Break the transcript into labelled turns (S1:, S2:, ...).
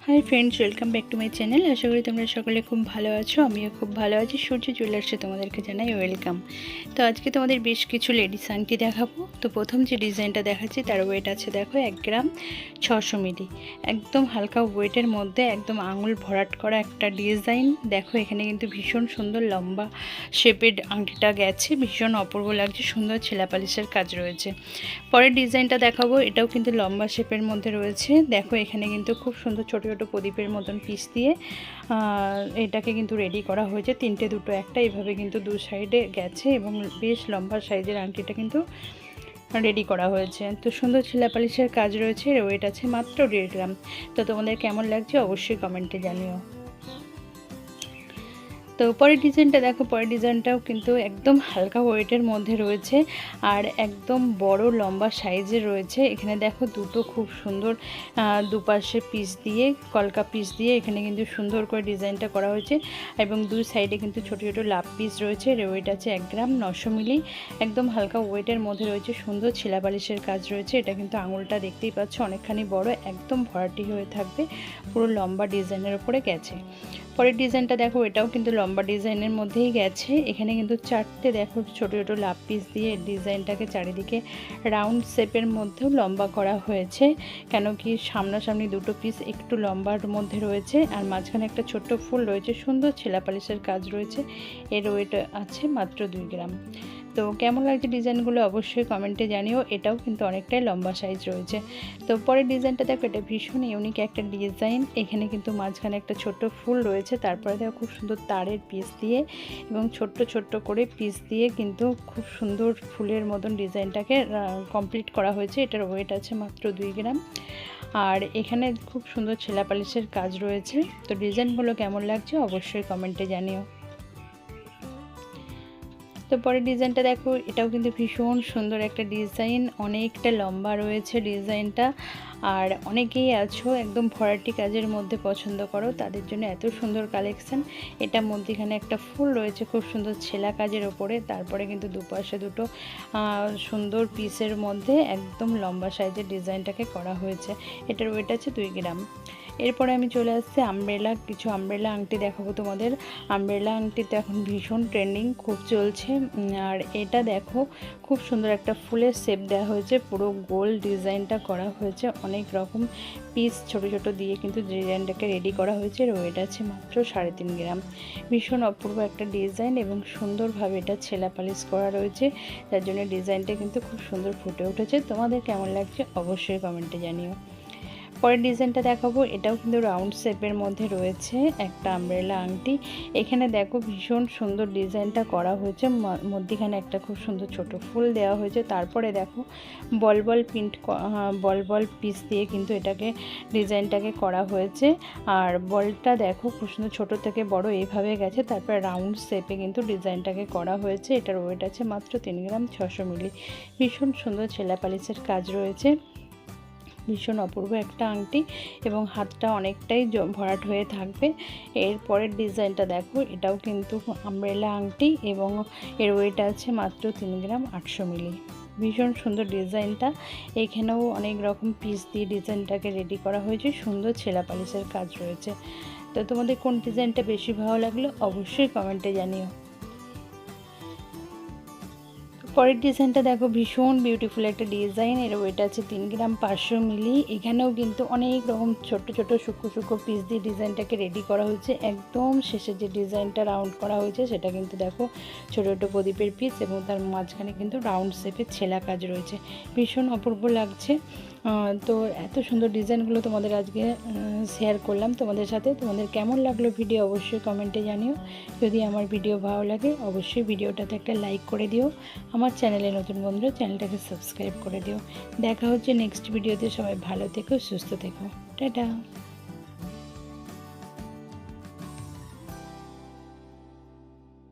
S1: High friends welcome back to my channel. आशा करी तुम्हारा सकले खूब भालो आछो। आमिओ खूब भालो आछि। सूर्य चले आसছে তোমাদেরকে জানাই ওয়েলকাম। তো আজকে তোমাদের বেশ কিছু লেডিস আংটি দেখাবো। তো প্রথম যে ডিজাইনটা দেখাচ্ছি তার ওয়েট আছে দেখো 1 গ্রাম 600 মিলি। একদম হালকা ওয়েটের মধ্যে একদম আঙুল ভরাট করা একটা ডিজাইন। দেখো এখানে কিন্তু ভীষণ সুন্দর লম্বা শেপের আংটিটা গেছে, ভীষণ অপূর্ব লাগছে, সুন্দর ছেলা পালিশের কাজ রয়েছে। পরের ডিজাইনটা দেখাবো, এটাও কিন্তু লম্বা শেপের মধ্যে রয়েছে। দেখো এখানে কিন্তু খুব সুন্দর ছোট ছোট প্রদীপের মতন পিস দিয়ে এটাকে কিন্তু রেডি করা হয়েছে। তিনটে দুটো একটা এইভাবে কিন্তু দু সাইডে গেছে এবং বেশ লম্বা সাইজের আংটিটা কিন্তু রেডি করা হয়েছে। তো সুন্দর ছেলা পালিশের কাজ রয়েছে। ওয়েট আছে মাত্র 1.5 গ্রাম। তো তোমাদের কেমন লাগছে অবশ্যই কমেন্টে জানিও। তো পরের ডিজাইনটা দেখো, পরের ডিজাইনটাও কিন্তু একদম হালকা ওয়েটের মধ্যে রয়েছে আর একদম বড় লম্বা সাইজের রয়েছে। এখানে দেখো দুটো খুব সুন্দর দুপাশে পিস দিয়ে কলকা পিস দিয়ে এখানে কিন্তু সুন্দর করে ডিজাইনটা করা হয়েছে এবং দুই সাইডে কিন্তু ছোট ছোট লাভ পিস রয়েছে। ওয়েট আছে 1 গ্রাম 900 মিলি। একদম হালকা ওয়েটের মধ্যে রয়েছে, সুন্দর ছেলা পালিশের কাজ রয়েছে। এটা কিন্তু আঙুলটা দেখতেই পাচ্ছ অনেকখানি বড়, একদম ভরাটি হয়ে থাকবে, পুরো লম্বা ডিজাইনের উপরে গেছে। পরের ডিজাইনটা দেখো, এটাও কিন্তু লম্বা ডিজাইনের মধ্যেই গেছে। এখানে কিন্তু চারটে দেখো ছোট ছোট লাভ পিস দিয়ে ডিজাইনটাকে চারিদিকে রাউন্ড শেপের মধ্যেও লম্বা করা হয়েছে, কেন কি সামনাসামনি দুটো পিস একটু লম্বার মধ্যে রয়েছে আর মাঝখানে একটা ছোট্ট ফুল রয়েছে। সুন্দর ছেলা পালিশের কাজ রয়েছে। এর ওয়েট আছে মাত্র 2 গ্রাম। তো কেমন লাগছে ডিজাইনগুলো অবশ্যই কমেন্টে জানিও। এটাও কিন্তু অনেকটাই লম্বা সাইজ রয়েছে। তো পরের ডিজাইনটা দেখো, এটা ভীষণ ইউনিক একটা ডিজাইন। এখানে কিন্তু মাঝখানে একটা ছোট্ট ফুল রয়েছে, তারপরে দেখো খুব সুন্দর তারের পিস দিয়ে এবং ছোট্ট ছোট্ট করে পিস দিয়ে কিন্তু খুব সুন্দর ফুলের মতন ডিজাইনটাকে কমপ্লিট করা হয়েছে। এটার ওয়েট আছে মাত্র 2 গ্রাম আর এখানে খুব সুন্দর ছেলা পালিশের কাজ রয়েছে। তো ডিজাইনগুলো কেমন লাগছে অবশ্যই কমেন্টে জানিও। তো পরের ডিজাইনটা দেখো, এটাও কিন্তু ভীষণ সুন্দর একটা ডিজাইন, অনেকটা লম্বা রয়েছে ডিজাইনটা। আর অনেকেই আছো একদম ভরাটি কাজের মধ্যে পছন্দ করো, তাদের জন্য এত সুন্দর কালেকশন। এটার মধ্যেখানে একটা ফুল রয়েছে খুব সুন্দর ছেলা কাজের ওপরে, তারপরে কিন্তু দুপাশে দুটো সুন্দর পিসের মধ্যে একদম লম্বা সাইজের ডিজাইনটাকে করা হয়েছে। এটার ওয়েট আছে 2 গ্রাম। এরপরে আমি চলে আসছি আমব্রেলা, কিছু আমব্রেলা আংটি দেখাবো তোমাদের। আমব্রেলা আংটিতে এখন ভীষণ ট্রেন্ডিং, খুব চলছে। আর এটা দেখো খুব সুন্দর একটা ফুলের শেপ দেওয়া হয়েছে, পুরো গোল ডিজাইনটা করা হয়েছে, অনেক রকম পিস ছোট ছোট দিয়ে কিন্তু ডিজাইনটাকে রেডি করা হয়েছে। ওয়েট আছে মাত্র 3.5 গ্রাম। ভীষণ অপূর্ব একটা ডিজাইন এবং সুন্দরভাবে এটা ছেলা পালিশ করা রয়েছে, যার জন্য ডিজাইনটা কিন্তু খুব সুন্দর ফুটে উঠেছে। তোমাদের কেমন লাগছে অবশ্যই কমেন্টে জানিও। পরের ডিজাইনটা দেখাবো, এটাও কিন্তু রাউন্ড শেপের মধ্যে রয়েছে একটা আমব্রেলা আংটি। এখানে দেখো ভীষণ সুন্দর ডিজাইনটা করা হয়েছে, মধ্যখানে একটা খুব সুন্দর ছোট ফুল দেওয়া হয়েছে, তারপরে দেখো বল বল পিস দিয়ে কিন্তু এটাকে ডিজাইনটাকে করা হয়েছে। আর বলটা দেখো খুব সুন্দর ছোট থেকে বড় এইভাবে গেছে, তারপরে রাউন্ড শেপে কিন্তু ডিজাইনটাকে করা হয়েছে। এটার ওয়েট আছে মাত্র 3 গ্রাম 600 মিলি। ভীষণ সুন্দর ছেলা পালিশের কাজ রয়েছে, ভীষণ অপূর্ব একটা আংটি এবং হাতটা অনেকটাই ভরাট হয়ে থাকবে। এরপরের ডিজাইনটা দেখো, এটাও কিন্তু আমব্রেলা আংটি এবং এর ওয়েট আছে মাত্র 3 গ্রাম 800 মিলি। ভীষণ সুন্দর ডিজাইনটা, এখানেও অনেক রকম পিস দিয়ে ডিজাইনটাকে রেডি করা হয়েছে, সুন্দর ছেলা পালিশের কাজ রয়েছে। তো তোমাদের কোন ডিজাইনটা বেশি ভালো লাগলো অবশ্যই কমেন্টে জানিও। পরের ডিজাইনটা দেখো, ভীষণ বিউটিফুল একটা ডিজাইন। এর ওয়েট আছে 3 গ্রাম 500 মিলি। এখানেও কিন্তু অনেক রকম ছোট ছোট সূক্ষ্ম সূক্ষ্ম পিস দিয়ে ডিজাইনটাকে রেডি করা হয়েছে। একদম শেষে যে ডিজাইনটা রাউন্ড করা হয়েছে সেটা কিন্তু দেখো ছোট ছোট প্রদীপের পিস এবং তার মাঝখানে কিন্তু রাউন্ড শেপের ছেলা কাজ রয়েছে, ভীষণ অপূর্ব লাগছে। তো এত সুন্দর ডিজাইনগুলো তোমাদের আজকে শেয়ার করলাম তোমাদের সাথে। তোমাদের কেমন লাগলো ভিডিও অবশ্যই কমেন্টে জানিও। যদি আমার ভিডিও ভালো লাগে অবশ্যই ভিডিওটাতে একটা লাইক করে দিও। আমার চ্যানেলে নতুন বন্ধুরা চ্যানেলটাকে সাবস্ক্রাইব করে দিও। দেখা হচ্ছে নেক্সট ভিডিওতে। সবাই ভালো থেকো, সুস্থ থেকো, টাটা।